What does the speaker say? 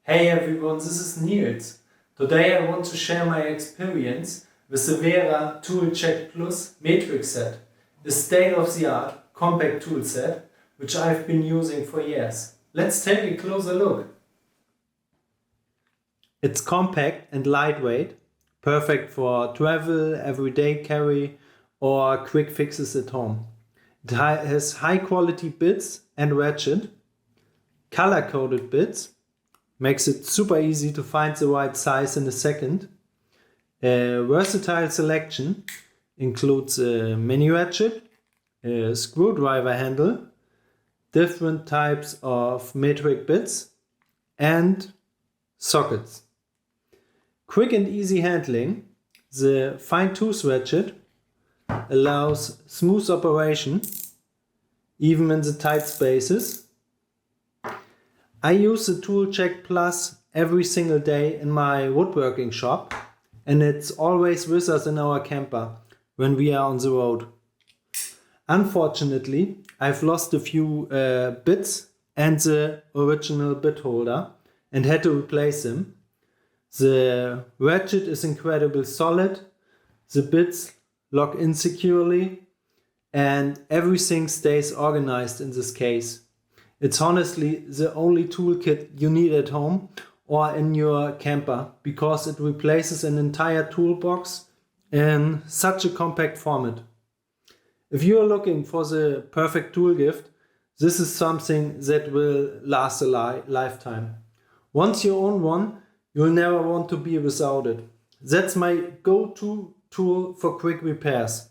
Hey everyone, this is Nils. Today I want to share my experience with the Wera Tool Check Plus matrix set, a state-of-the-art compact tool set which I've been using for years. Let's take a closer look. It's compact and lightweight, perfect for travel, everyday carry or quick fixes at home. It has high quality bits and ratchet, color-coded bits, makes it super easy to find the right size in a second. A versatile selection includes a mini ratchet, a screwdriver handle, different types of metric bits, and sockets. Quick and easy handling. The fine tooth ratchet allows smooth operation, even in the tight spaces. I use the Tool Check Plus every single day in my woodworking shop, and it's always with us in our camper when we are on the road. Unfortunately, I've lost a few bits and the original bit holder and had to replace them. The ratchet is incredibly solid, the bits lock in securely, and everything stays organized in this case. It's honestly the only toolkit you need at home or in your camper because it replaces an entire toolbox in such a compact format. If you are looking for the perfect tool gift, this is something that will last a lifetime. Once you own one, you'll never want to be without it. That's my go-to tool for quick repairs.